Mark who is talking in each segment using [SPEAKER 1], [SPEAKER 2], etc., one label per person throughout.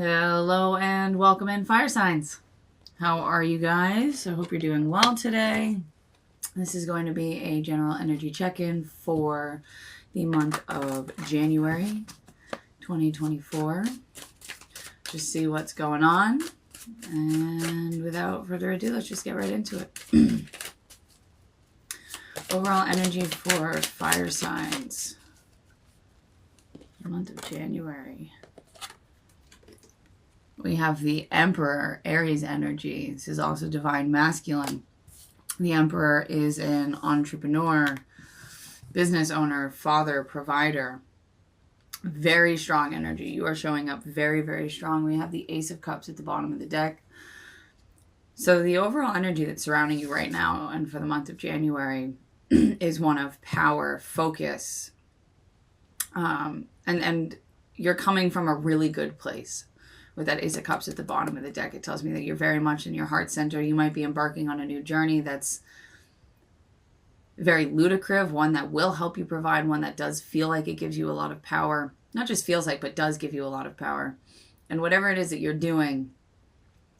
[SPEAKER 1] Hello and welcome in, fire signs. How are you guys? I hope you're doing well today. This is going to be a general energy check-in for the month of January 2024. Just see what's going on. And without further ado, let's just get right into it. Overall energy for fire signs for the month of January. We have the Emperor, Aries energy. This is also divine masculine. The Emperor is an entrepreneur, business owner, father, provider. Very strong energy. You are showing up very, very strong. We have the Ace of Cups at the bottom of the deck. So the overall energy that's surrounding you right now and for the month of January is one of power, focus. And you're coming from a really good place. With that Ace of Cups at the bottom of the deck, it tells me that you're very much in your heart center. You might be embarking on a new journey that's very lucrative, one that will help you provide, one that does feel like it gives you a lot of power. Not just feels like, but does give you a lot of power. And whatever it is that you're doing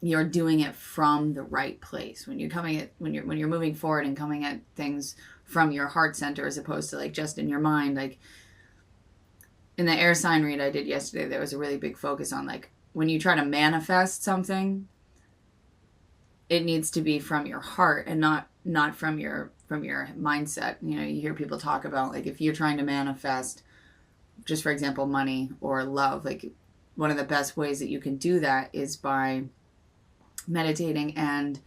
[SPEAKER 1] it from the right place. When you're moving forward and coming at things from your heart center as opposed to like just in your mind. Like in the air sign read I did yesterday, there was a really big focus on like, when you try to manifest something, it needs to be from your heart and not from your mindset. You know, you hear people talk about like if you're trying to manifest, just for example, money or love, like one of the best ways that you can do that is by meditating and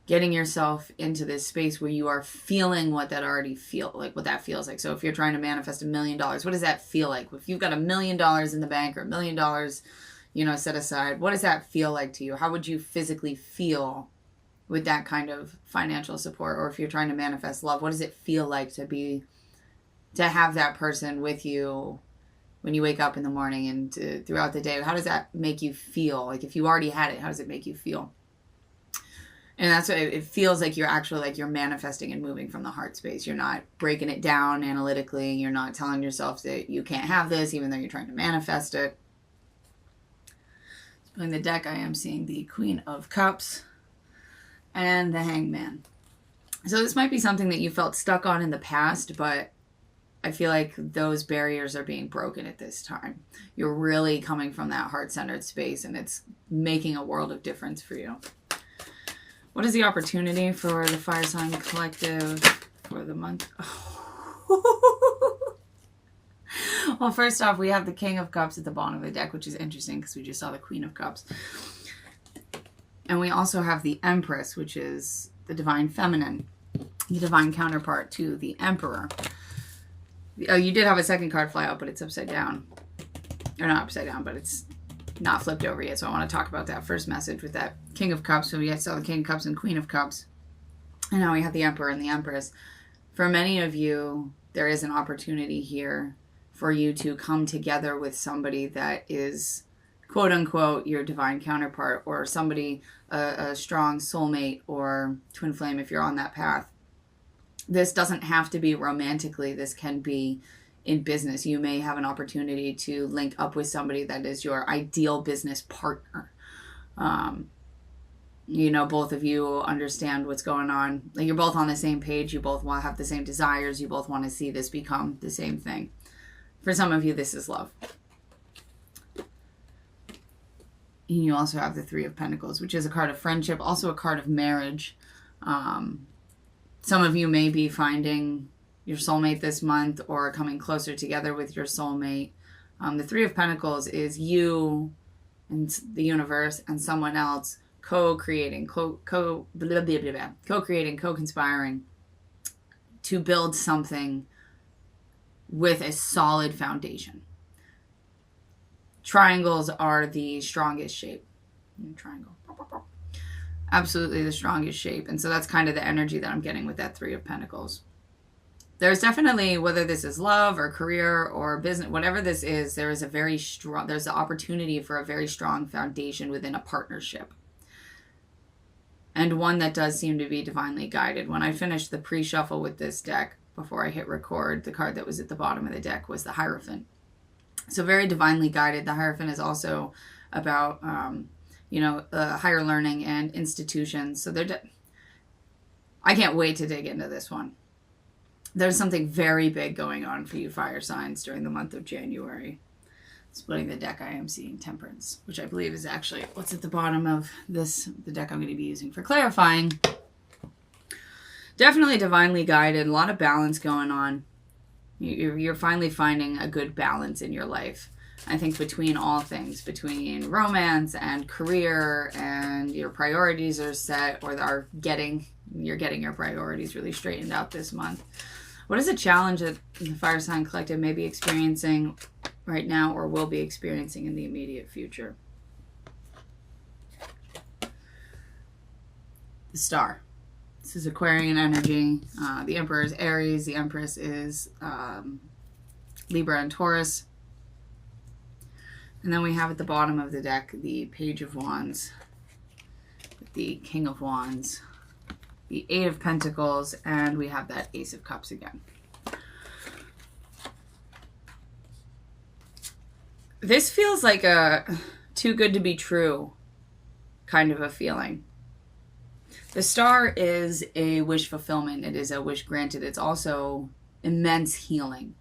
[SPEAKER 1] getting yourself into this space where you are feeling what that what that feels like. So if you're trying to manifest $1 million, what does that feel like? If you've got $1 million in the bank or $1 million, set aside, what does that feel like to you? How would you physically feel with that kind of financial support? Or if you're trying to manifest love, what does it feel like to have that person with you when you wake up in the morning and throughout the day? How does that make you feel? Like if you already had it, how does it make you feel? And that's what it feels like. You're actually like you're manifesting and moving from the heart space. You're not breaking it down analytically. You're not telling yourself that you can't have this, even though you're trying to manifest it. In the deck, I am seeing the Queen of Cups and the Hangman. So this might be something that you felt stuck on in the past, but I feel like those barriers are being broken at this time. You're really coming from that heart-centered space, and it's making a world of difference for you. What is the opportunity for the Fire Sign Collective for the month? Well, first off, we have the King of Cups at the bottom of the deck, which is interesting because we just saw the Queen of Cups. And we also have the Empress, which is the divine feminine, the divine counterpart to the Emperor. Oh, you did have a second card fly out, but it's upside down. Or not upside down, but it's not flipped over yet. So I want to talk about that first message with that King of Cups. So we saw the King of Cups and Queen of Cups. And now we have the Emperor and the Empress. For many of you, there is an opportunity here for you to come together with somebody that is, quote unquote, your divine counterpart, or somebody, a strong soulmate or twin flame if you're on that path. This doesn't have to be romantically. This can be in business. You may have an opportunity to link up with somebody that is your ideal business partner. Both of you understand what's going on. Like you're both on the same page. You both want to have the same desires. You both want to see this become the same thing. For some of you, this is love. And you also have the Three of Pentacles, which is a card of friendship, also a card of marriage. Some of you may be finding your soulmate this month or coming closer together with your soulmate. The Three of Pentacles is you and the universe and someone else co-creating, co-creating, co-conspiring to build something with a solid foundation. Triangles are the strongest shape. Triangle. Absolutely the strongest shape. And so that's kind of the energy that I'm getting with that Three of Pentacles. There's definitely, whether this is love or career or business, whatever this is, there's the opportunity for a very strong foundation within a partnership. And one that does seem to be divinely guided. When I finished the pre-shuffle with this deck, before I hit record, the card that was at the bottom of the deck was the Hierophant. So very divinely guided. The Hierophant is also about, you know, higher learning and institutions. So I can't wait to dig into this one. There's something very big going on for you fire signs during the month of January. Splitting the deck, I am seeing Temperance, which I believe is actually what's at the bottom of this, the deck I'm going to be using for clarifying. Definitely divinely guided, a lot of balance going on. You're finally finding a good balance in your life. I think between all things, between romance and career, and your priorities are set, or you're getting your priorities really straightened out this month. What is a challenge that the Fire Sign Collective may be experiencing right now or will be experiencing in the immediate future? The Star. This is Aquarian energy. The Emperor is Aries. The Empress is Libra and Taurus. And then we have at the bottom of the deck the Page of Wands, the King of Wands, the Eight of Pentacles, and we have that Ace of Cups again. This feels like a too good to be true kind of a feeling. The Star is a wish fulfillment. It is a wish granted. It's also immense healing.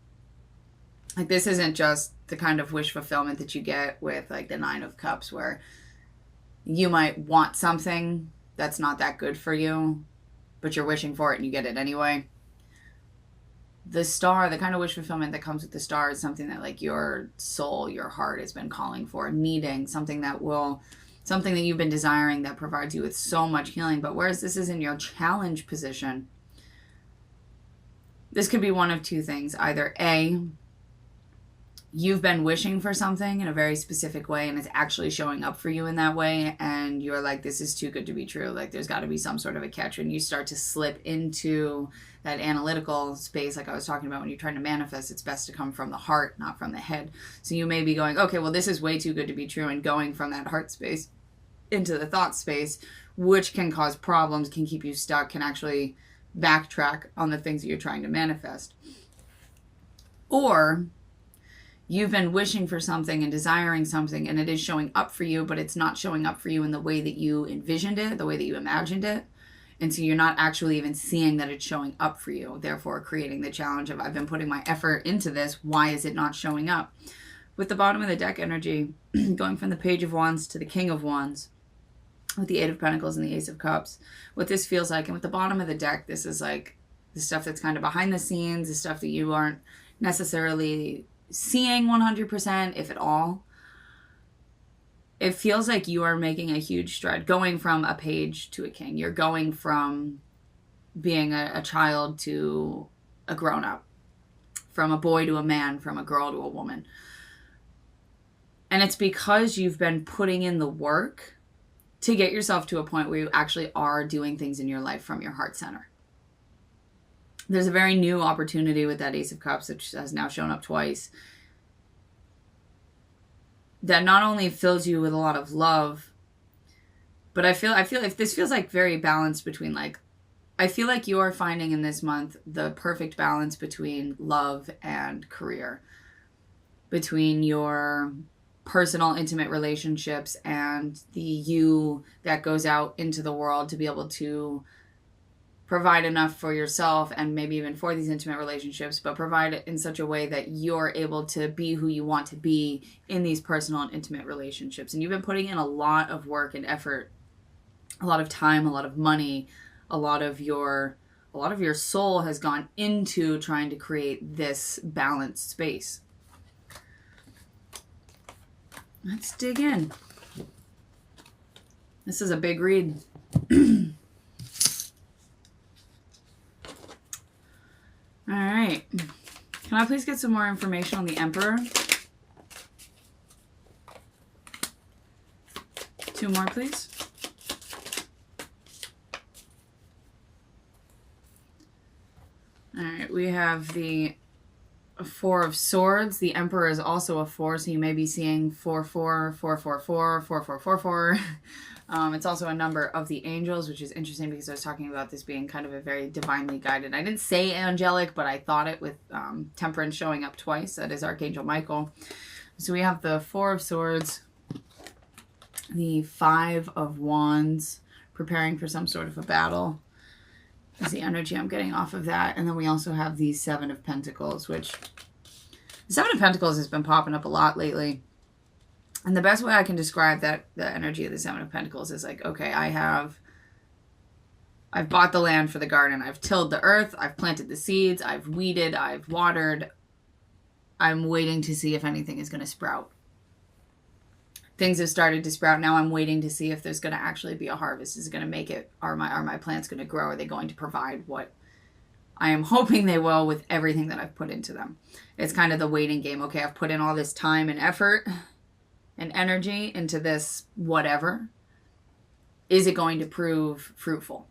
[SPEAKER 1] Like, this isn't just the kind of wish fulfillment that you get with like the Nine of Cups, where you might want something that's not that good for you, but you're wishing for it and you get it anyway. The Star, the kind of wish fulfillment that comes with the Star, is something that like your soul, your heart has been calling for, needing, something that you've been desiring, that provides you with so much healing. But whereas this is in your challenge position, this could be one of two things. Either A, you've been wishing for something in a very specific way and it's actually showing up for you in that way, and you're like, this is too good to be true. Like, there's got to be some sort of a catch, and you start to slip into that analytical space like I was talking about. When you're trying to manifest, it's best to come from the heart, not from the head. So you may be going, okay, well, this is way too good to be true, and going from that heart space into the thought space, which can cause problems, can keep you stuck, can actually backtrack on the things that you're trying to manifest. Or you've been wishing for something and desiring something, and it is showing up for you, but it's not showing up for you in the way that you envisioned it, the way that you imagined it. And so you're not actually even seeing that it's showing up for you, therefore creating the challenge of, I've been putting my effort into this, why is it not showing up? With the bottom of the deck energy, going from the Page of Wands to the King of Wands, with the Eight of Pentacles and the Ace of Cups, what this feels like, and with the bottom of the deck, this is like the stuff that's kind of behind the scenes, the stuff that you aren't necessarily seeing 100%, if at all. It feels like you are making a huge stride, going from a page to a king. You're going from being a child to a grown-up, from a boy to a man, from a girl to a woman. And it's because you've been putting in the work to get yourself to a point where you actually are doing things in your life from your heart center. There's a very new opportunity with that Ace of Cups, which has now shown up twice, that not only fills you with a lot of love, but I feel if this feels like very balanced between, like, I feel like you're finding in this month the perfect balance between love and career, between your personal, intimate relationships and the you that goes out into the world to be able to provide enough for yourself and maybe even for these intimate relationships, but provide it in such a way that you're able to be who you want to be in these personal and intimate relationships. And you've been putting in a lot of work and effort, a lot of time, a lot of money, a lot of your soul has gone into trying to create this balanced space. Let's dig in. This is a big read. All right. Can I please get some more information on the Emperor? 2 more, please. All right. We have the 4 of Swords. The Emperor is also a 4, so you may be seeing 4-4, 4-4-4, 4-4-4-4. It's also a number of the angels, which is interesting because I was talking about this being kind of a very divinely guided. I didn't say angelic, but I thought it with Temperance showing up twice. That is Archangel Michael. So we have the 4 of Swords, The Five of Wands, preparing for some sort of a battle, is the energy I'm getting off of that. And then we also have the Seven of Pentacles, which the Seven of Pentacles has been popping up a lot lately. And the best way I can describe that, the energy of the Seven of Pentacles, is like, okay, I've bought the land for the garden. I've tilled the earth. I've planted the seeds. I've weeded. I've watered. I'm waiting to see if anything is going to sprout. Things have started to sprout. Now I'm waiting to see if there's going to actually be a harvest. Is it going to make it? Are my plants going to grow? Are they going to provide what I am hoping they will with everything that I've put into them? It's kind of the waiting game. Okay, I've put in all this time and effort and energy into this whatever. Is it going to prove fruitful?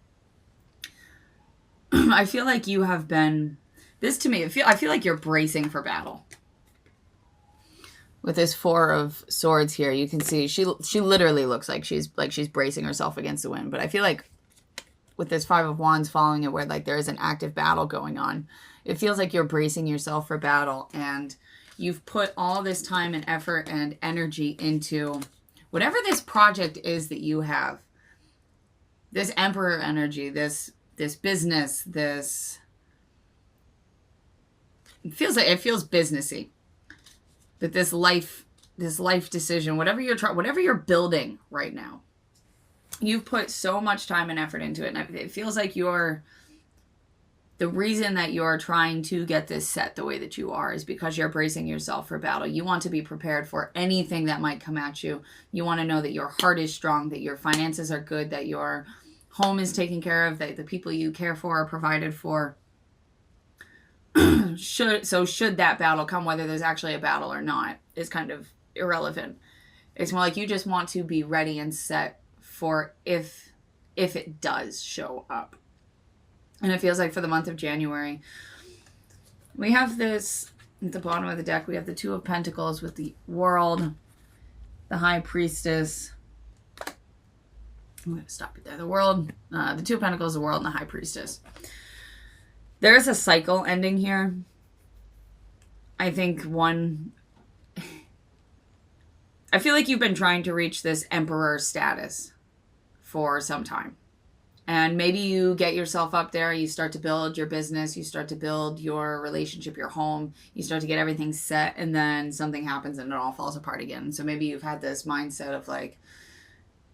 [SPEAKER 1] I feel like you have been, this to me, I feel like you're bracing for battle. With this Four of Swords here, you can see she literally looks like she's bracing herself against the wind. But I feel like with this Five of Wands following it, where like there is an active battle going on, it feels like you're bracing yourself for battle, and you've put all this time and effort and energy into whatever this project is that you have. This Emperor energy, this business, this, it feels businessy. That this life decision, whatever you're building right now, you've put so much time and effort into it. And it feels like the reason that you're trying to get this set the way that you are is because you're bracing yourself for battle. You want to be prepared for anything that might come at you. You want to know that your heart is strong, that your finances are good, that your home is taken care of, that the people you care for are provided for. Should that battle come, whether there's actually a battle or not, is kind of irrelevant. It's more like you just want to be ready and set for if it does show up. And it feels like for the month of January, we have this, at the bottom of the deck, we have the Two of Pentacles with the World, the High Priestess. I'm going to stop it there. The World, the Two of Pentacles, the World, and the High Priestess. There is a cycle ending here. I think I feel like you've been trying to reach this Emperor status for some time. And maybe you get yourself up there, you start to build your business, you start to build your relationship, your home, you start to get everything set, and then something happens and it all falls apart again. So maybe you've had this mindset of like,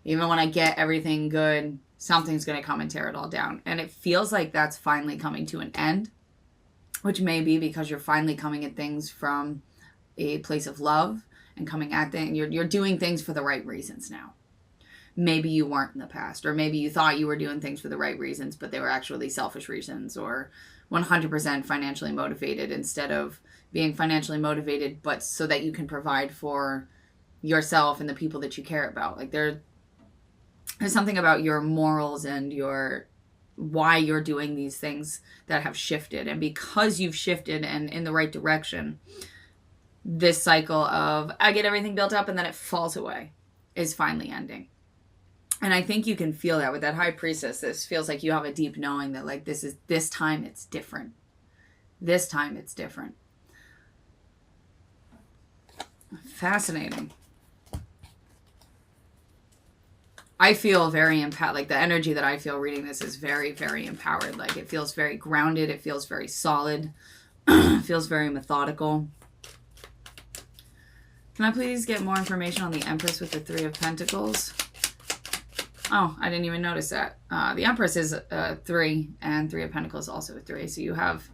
[SPEAKER 1] even when I get everything good, something's going to come and tear it all down. And it feels like that's finally coming to an end, which may be because you're finally coming at things from a place of love and coming at things. You're doing things for the right reasons now. Maybe you weren't in the past, or maybe you thought you were doing things for the right reasons, but they were actually selfish reasons, or 100% financially motivated instead of being financially motivated, but so that you can provide for yourself and the people that you care about. Like there's something about your morals and why you're doing these things that have shifted. And because you've shifted and in the right direction, this cycle of I get everything built up and then it falls away is finally ending. And I think you can feel that with that High Priestess. This feels like you have a deep knowing that like this time it's different. This time it's different. Fascinating. I feel very empowered. Like the energy that I feel reading this is very, very empowered. Like it feels very grounded. It feels very solid. It feels very methodical. Can I please get more information on the Empress with the Three of Pentacles? Oh, I didn't even notice that. The Empress is 3, and Three of Pentacles also a 3. So you have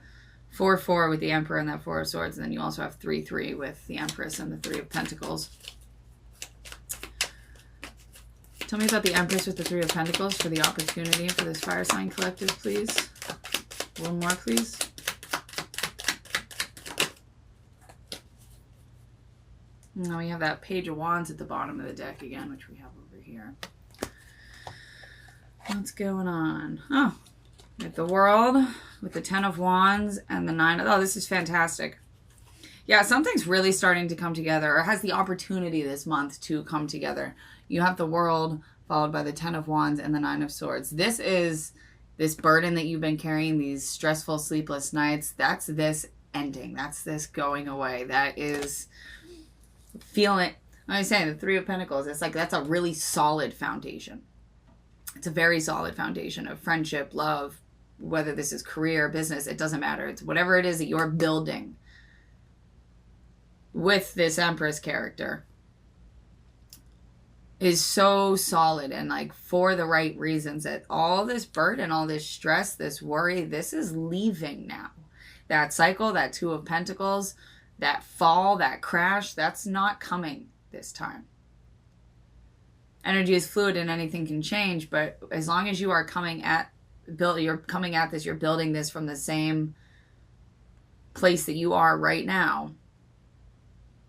[SPEAKER 1] 4-4 with the Emperor and that Four of Swords, and then you also have 3-3 with the Empress and the Three of Pentacles. Tell me about the Empress with the Three of Pentacles for the opportunity for this fire sign collective, please. One more, please. Now we have that Page of Wands at the bottom of the deck again, which we have over here. What's going on? Oh, we have the World with the Ten of Wands and the Nine of... Oh, this is fantastic. Yeah, something's really starting to come together, or has the opportunity this month to come together. You have the World followed by the Ten of Wands and the Nine of Swords. This is this burden that you've been carrying, these stressful, sleepless nights. That's this ending. That's this going away. That is feeling... I was saying the Three of Pentacles, it's like that's a really solid foundation. It's a very solid foundation of friendship, love, whether this is career, business, it doesn't matter. It's whatever it is that you're building with this Empress character is so solid and like for the right reasons, that all this burden, all this stress, this worry, this is leaving now. That cycle, that Two of Pentacles, that fall, that crash, that's not coming this time. Energy is fluid and anything can change, but as long as you are you're coming at this, you're building this from the same place that you are right now,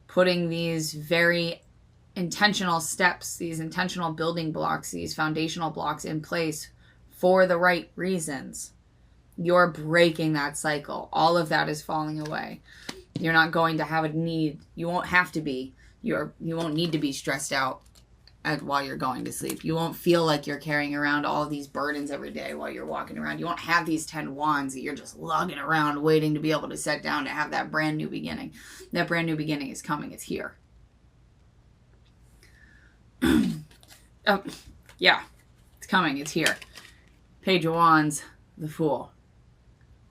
[SPEAKER 1] putting these very intentional steps, these intentional building blocks, these foundational blocks in place for the right reasons, you're breaking that cycle. All of that is falling away. You're not going to have a need. You won't have to be. You won't need to be stressed out while you're going to sleep. You won't feel like you're carrying around all these burdens every day while you're walking around. You won't have these 10 wands that you're just lugging around waiting to be able to set down to have that brand new beginning. That brand new beginning is coming. It's here. Oh, yeah. It's coming. It's here. Page of Wands, the Fool.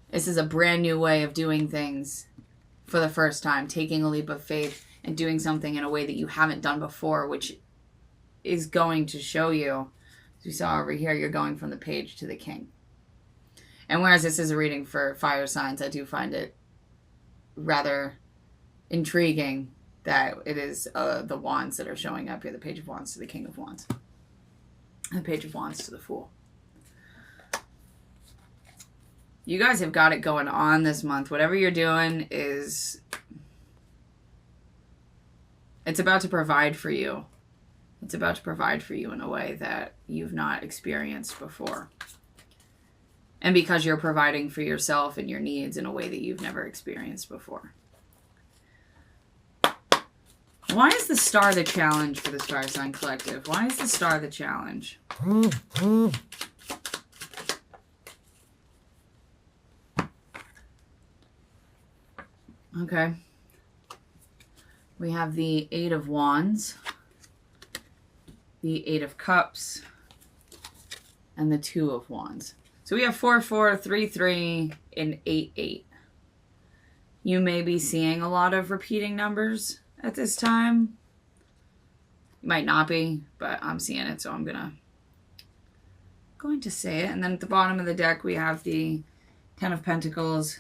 [SPEAKER 1] This is a brand new way of doing things for the first time. Taking a leap of faith and doing something in a way that you haven't done before, which is going to show you, as we saw over here, you're going from the Page to the King. And whereas this is a reading for fire signs, I do find it rather intriguing that it is the Wands that are showing up here. The Page of Wands to the King of Wands. And the Page of Wands to the Fool. You guys have got it going on this month. Whatever you're doing it's about to provide for you. It's about to provide for you in a way that you've not experienced before. And because you're providing for yourself and your needs in a way that you've never experienced before. Why is the Star the challenge for the Star Sign Collective? Why is the Star the challenge? Okay. We have the Eight of Wands, the Eight of Cups, and the Two of Wands. So we have 4, 4, 3, 3, and 8, 8. You may be seeing a lot of repeating numbers at this time. You might not be, but I'm seeing it, so I'm going to say it. And then at the bottom of the deck, we have the Ten of Pentacles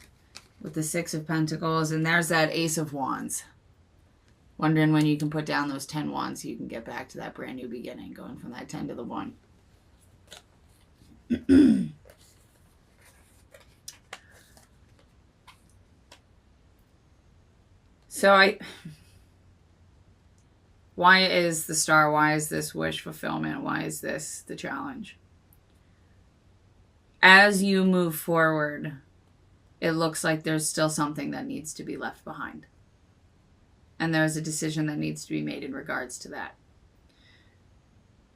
[SPEAKER 1] with the Six of Pentacles, and there's that Ace of Wands. Wondering when you can put down those 10 wands so you can get back to that brand new beginning, going from that 10 to the 1. So why is the Star, why is this wish fulfillment, why is this the challenge? As you move forward, it looks like there's still something that needs to be left behind. And there's a decision that needs to be made in regards to that.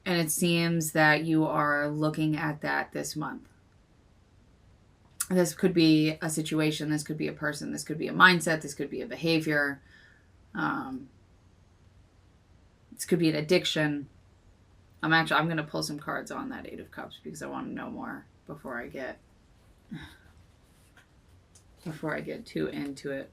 [SPEAKER 1] And it seems that you are looking at that this month. This could be a situation, this could be a person, this could be a mindset, this could be a behavior. This could be an addiction. I'm going to pull some cards on that Eight of Cups because I want to know more before I get too into it.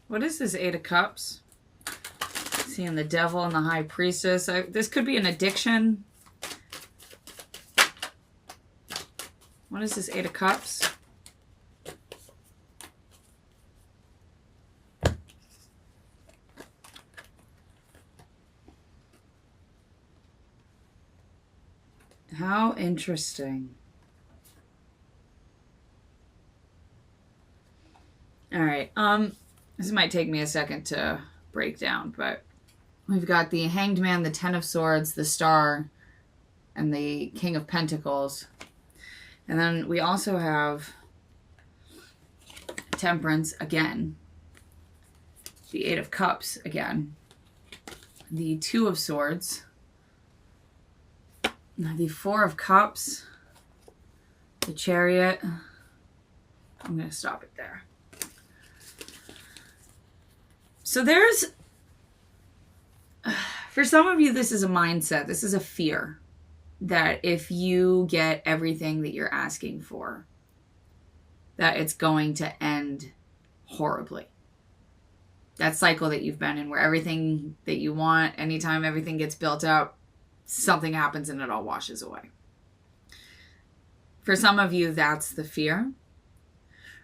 [SPEAKER 1] What is this Eight of Cups? Seeing the Devil and the High Priestess. This could be an addiction. What is this Eight of Cups? How interesting. All right. This might take me a second to break down, but we've got the Hanged Man, the Ten of Swords, the Star, and the King of Pentacles. And then we also have Temperance again, the Eight of Cups again, the Two of Swords, the Four of Cups, the Chariot. I'm going to stop it there. So there's, for some of you, this is a mindset. This is a fear that if you get everything that you're asking for, that it's going to end horribly. That cycle that you've been in where everything that you want, anytime everything gets built up, something happens and it all washes away. For some of you, that's the fear.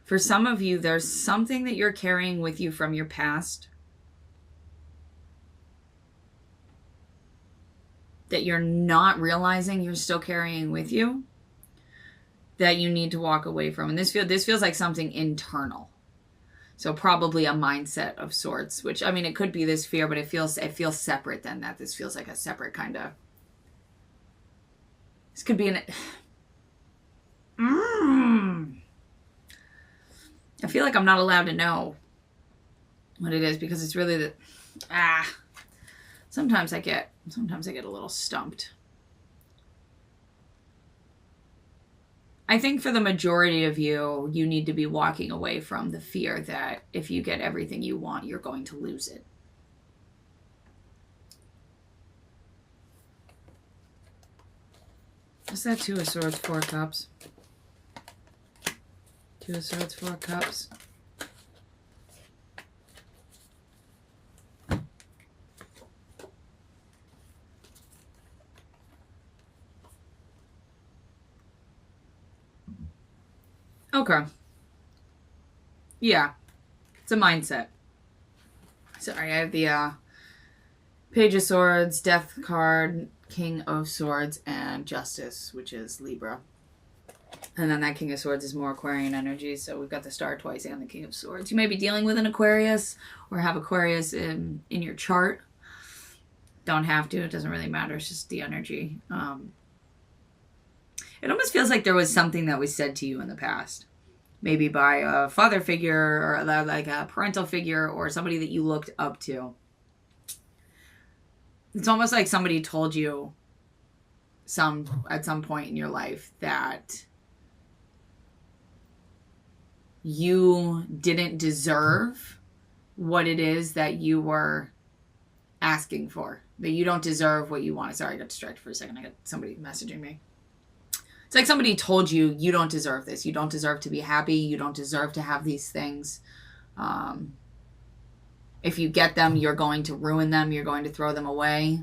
[SPEAKER 1] For some of you, there's something that you're carrying with you from your past that you're not realizing you're still carrying with you that you need to walk away from. And this feels like something internal. So probably a mindset of sorts, which, I mean, it could be this fear, but it feels separate than that. This feels like a separate kind of, this could be I feel like I'm not allowed to know what it is because it's really sometimes I get a little stumped. I think for the majority of you, you need to be walking away from the fear that if you get everything you want, you're going to lose it. Is that Two of Swords, Four of Cups? Two of Swords, Four of Cups. Okay. Yeah. It's a mindset. Sorry, I have the Page of Swords, Death card, King of Swords, and Justice, which is Libra. And then that King of Swords is more Aquarian energy, so we've got the Star twice and the King of Swords. You may be dealing with an Aquarius or have Aquarius in your chart. Don't have to. It doesn't really matter. It's just the energy. It almost feels like there was something that was said to you in the past. Maybe by a father figure or like a parental figure or somebody that you looked up to. It's almost like somebody told you at some point in your life that you didn't deserve what it is that you were asking for. That you don't deserve what you want. Sorry, I got distracted for a second. I got somebody messaging me. It's like somebody told you, you don't deserve this. You don't deserve to be happy. You don't deserve to have these things. If you get them, you're going to ruin them. You're going to throw them away.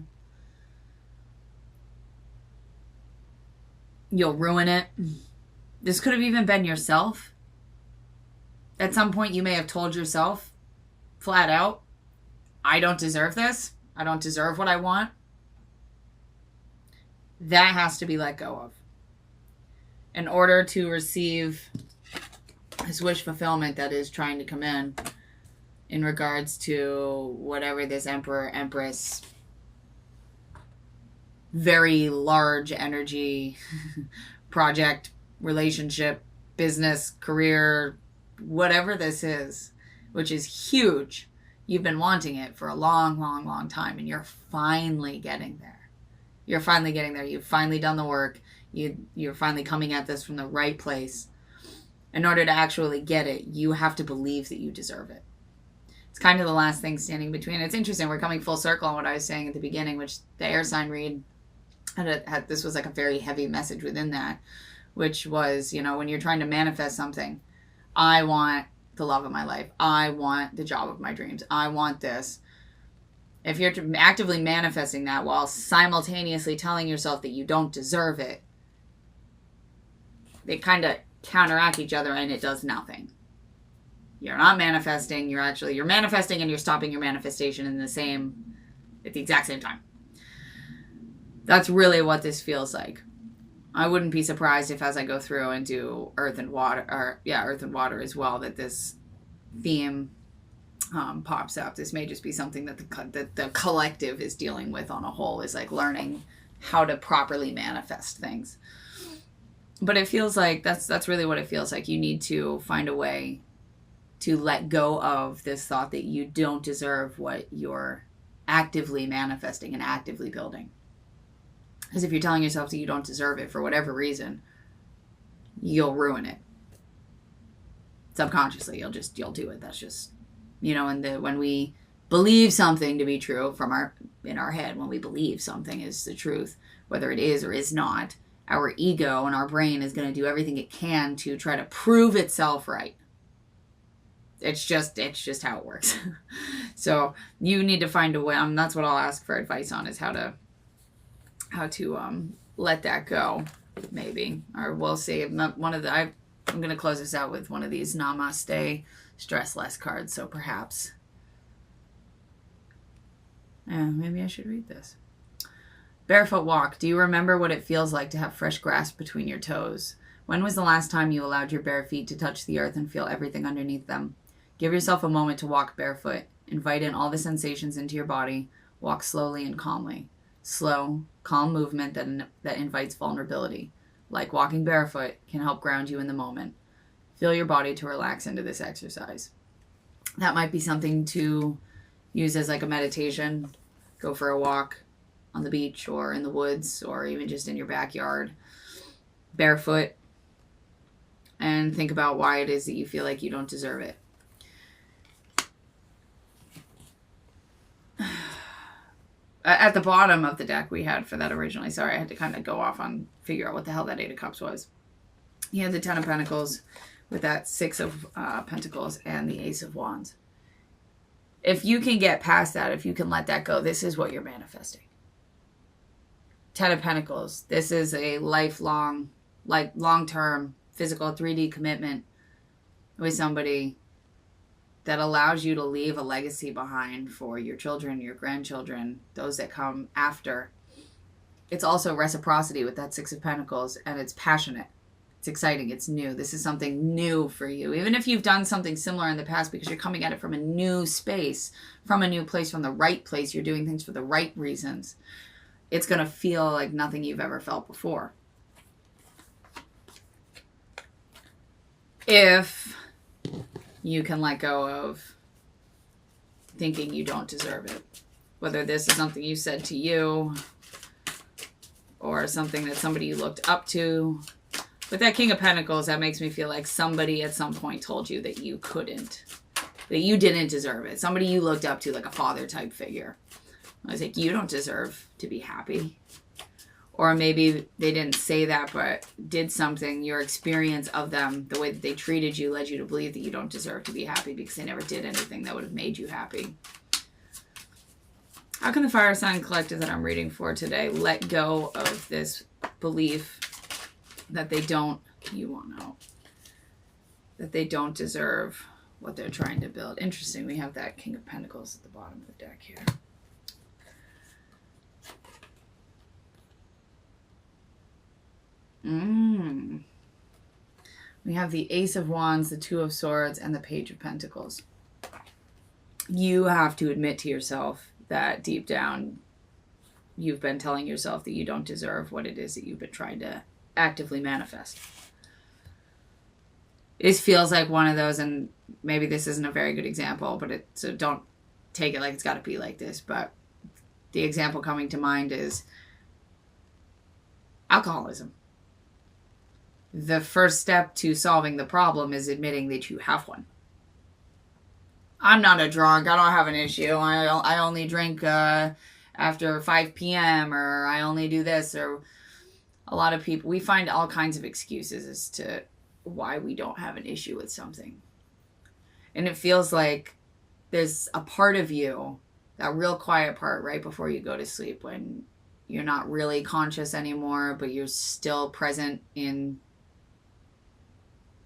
[SPEAKER 1] You'll ruin it. This could have even been yourself. At some point, you may have told yourself, flat out, I don't deserve this. I don't deserve what I want. That has to be let go of. In order to receive this wish fulfillment that is trying to come in regards to whatever this Emperor, Empress, very large energy, project, relationship, business, career, whatever this is, which is huge. You've been wanting it for a long, long, long time, and you're finally getting there. You're finally getting there. You've finally done the work. You're finally coming at this from the right place. In order to actually get it, you have to believe that you deserve it. It's kind of the last thing standing between. It's interesting. We're coming full circle on what I was saying at the beginning, which the air sign read had this was like a very heavy message within that, which was, when you're trying to manifest something, I want the love of my life. I want the job of my dreams. I want this. If you're actively manifesting that while simultaneously telling yourself that you don't deserve it, they kind of counteract each other and it does nothing. You're not manifesting. You're manifesting and you're stopping your manifestation at the exact same time. That's really what this feels like. I wouldn't be surprised if as I go through and do Earth and Water as well, that this theme pops up. This may just be something that the collective is dealing with on a whole, is like learning how to properly manifest things. But it feels like that's really what it feels like. You need to find a way to let go of this thought that you don't deserve what you're actively manifesting and actively building. Because if you're telling yourself that you don't deserve it for whatever reason, you'll ruin it. Subconsciously, you'll do it. That's just, and when we believe something to be true in our head, when we believe something is the truth, whether it is or is not, our ego and our brain is going to do everything it can to try to prove itself right. It's just how it works. So you need to find a way. That's what I'll ask for advice on, is how to let that go, maybe. Or we'll see. I'm going to close this out with one of these Namaste Stress Less cards. So perhaps, maybe I should read this. Barefoot walk. Do you remember what it feels like to have fresh grass between your toes? When was the last time you allowed your bare feet to touch the earth and feel everything underneath them? Give yourself a moment to walk barefoot. Invite in all the sensations into your body. Walk slowly and calmly. Slow, calm movement that invites vulnerability. Like walking barefoot can help ground you in the moment. Feel your body to relax into this exercise. That might be something to use as like a meditation. Go for a walk on the beach or in the woods or even just in your backyard, barefoot, and think about why it is that you feel like you don't deserve it. At the bottom of the deck we had for that originally, sorry, I had to kind of go off on figure out what the hell that 8 of Cups was. You had the 10 of Pentacles with that 6 of Pentacles and the Ace of Wands. If you can get past that, if you can let that go, this is what you're manifesting. 10 of Pentacles. This is a lifelong, like long-term physical 3D commitment with somebody that allows you to leave a legacy behind for your children, your grandchildren, those that come after. It's also reciprocity with that 6 of Pentacles, and it's passionate. It's exciting. It's new. This is something new for you. Even if you've done something similar in the past, because you're coming at it from a new space, from a new place, from the right place, you're doing things for the right reasons, it's going to feel like nothing you've ever felt before. If you can let go of thinking you don't deserve it. Whether this is something you said to you or something that somebody you looked up to. With that King of Pentacles, that makes me feel like somebody at some point told you that you couldn't, that you didn't deserve it. Somebody you looked up to, like a father type figure. I was like, you don't deserve to be happy. Or maybe they didn't say that, but did something. Your experience of them, the way that they treated you, led you to believe that you don't deserve to be happy because they never did anything that would have made you happy. How can the fire sign collective that I'm reading for today let go of this belief that they don't, that they don't deserve what they're trying to build? Interesting. We have that King of Pentacles at the bottom of the deck here. We have the Ace of Wands, the 2 of Swords, and the Page of Pentacles. You have to admit to yourself that deep down you've been telling yourself that you don't deserve what it is that you've been trying to actively manifest. It feels like one of those, and maybe this isn't a very good example, but so don't take it like it's got to be like this, but the example coming to mind is alcoholism. The first step to solving the problem is admitting that you have one. I'm not a drunk. I don't have an issue. I only drink after 5 p.m. or I only do this. Or a lot of people, we find all kinds of excuses as to why we don't have an issue with something. And it feels like there's a part of you, that real quiet part right before you go to sleep, when you're not really conscious anymore, but you're still present in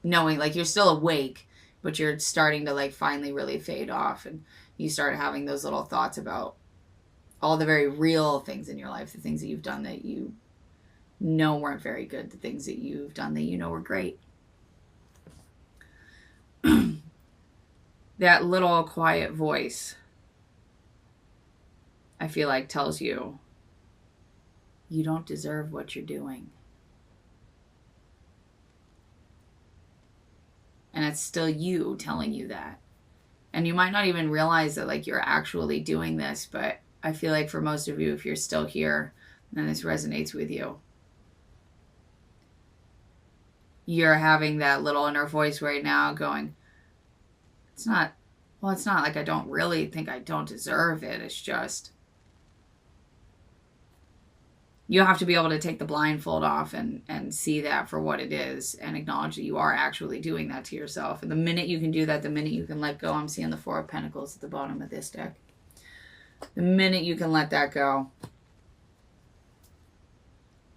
[SPEAKER 1] knowing, like you're still awake, but you're starting to like finally really fade off, and you start having those little thoughts about all the very real things in your life, the things that you've done that you know weren't very good, the things that you've done that you know were great. That little quiet voice, I feel like, tells you you don't deserve what you're doing. And it's still you telling you that. And you might not even realize that like you're actually doing this, but I feel like for most of you, if you're still here, and this resonates with you, you're having that little inner voice right now going, it's not like I don't really think I don't deserve it. It's just, you have to be able to take the blindfold off and see that for what it is and acknowledge that you are actually doing that to yourself. And the minute you can do that, the minute you can let go, I'm seeing the Four of Pentacles at the bottom of this deck. The minute you can let that go,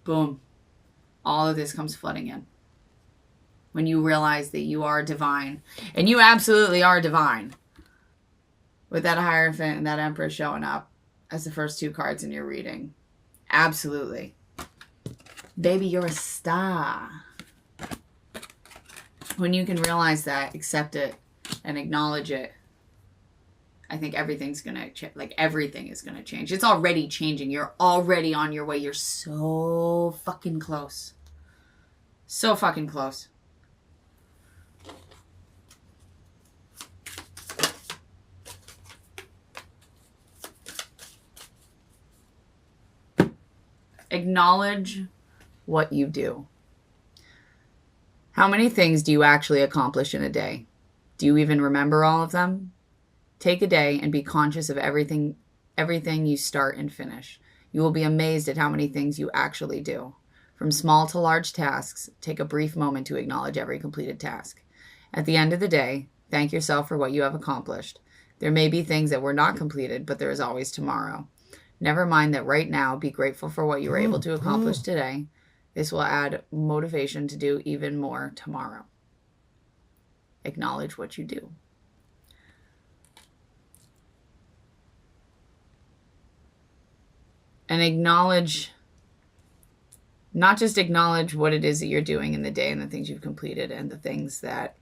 [SPEAKER 1] boom, all of this comes flooding in. When you realize that you are divine, and you absolutely are divine, with that Hierophant and that Empress showing up as the first two cards in your reading. Absolutely. Baby, you're a star. When you can realize that, accept it, and acknowledge it, I think everything's going to, like everything is going to change. It's already changing. You're already on your way. You're so fucking close. So fucking close. Acknowledge what you do. How many things do you actually accomplish in a day? Do you even remember all of them? Take a day and be conscious of everything you start and finish. You will be amazed at how many things you actually do. From small to large tasks, take a brief moment to acknowledge every completed task. At the end of the day, thank yourself for what you have accomplished. There may be things that were not completed, but there is always tomorrow. Never mind that right now, be grateful for what you were able to accomplish today. This will add motivation to do even more tomorrow. Acknowledge what you do. And acknowledge, not just acknowledge what it is that you're doing in the day and the things you've completed and the things that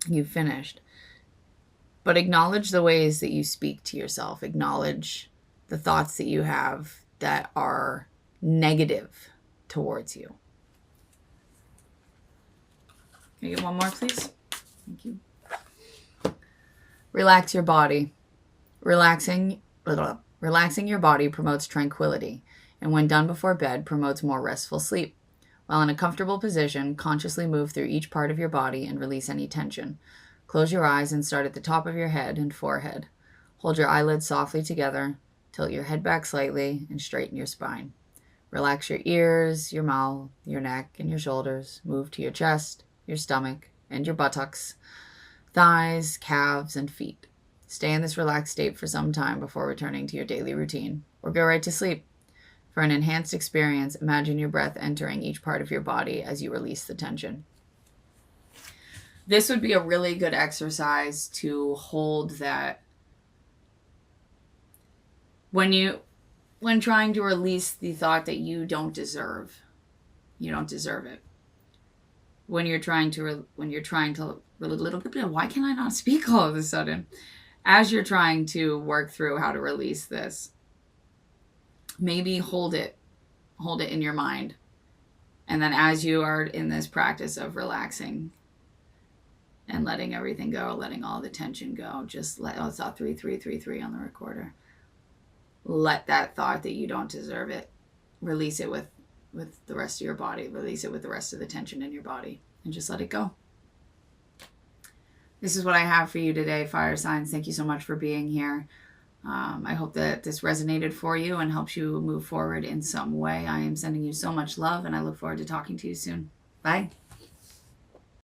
[SPEAKER 1] you've finished, but acknowledge the ways that you speak to yourself. Acknowledge the thoughts that you have that are negative towards you. Can you get one more, please? Thank you. Relax your body. Relaxing your body promotes tranquility, and when done before bed, promotes more restful sleep. While in a comfortable position, consciously move through each part of your body and release any tension. Close your eyes and start at the top of your head and forehead. Hold your eyelids softly together. Tilt your head back slightly and straighten your spine. Relax your ears, your mouth, your neck, and your shoulders. Move to your chest, your stomach, and your buttocks, thighs, calves, and feet. Stay in this relaxed state for some time before returning to your daily routine, or go right to sleep. For an enhanced experience, imagine your breath entering each part of your body as you release the tension. This would be a really good exercise to hold that when trying to release the thought that you don't deserve it. When you're trying to, why can I not speak all of a sudden? As you're trying to work through how to release this, maybe hold it in your mind. And then as you are in this practice of relaxing and letting everything go, letting all the tension go, just let, it's all 3333 on the recorder. Let that thought that you don't deserve it, release it with the rest of your body. Release it with the rest of the tension in your body and just let it go. This is what I have for you today, fire signs. Thank you so much for being here. I hope that this resonated for you and helps you move forward in some way. I am sending you so much love, and I look forward to talking to you soon. Bye.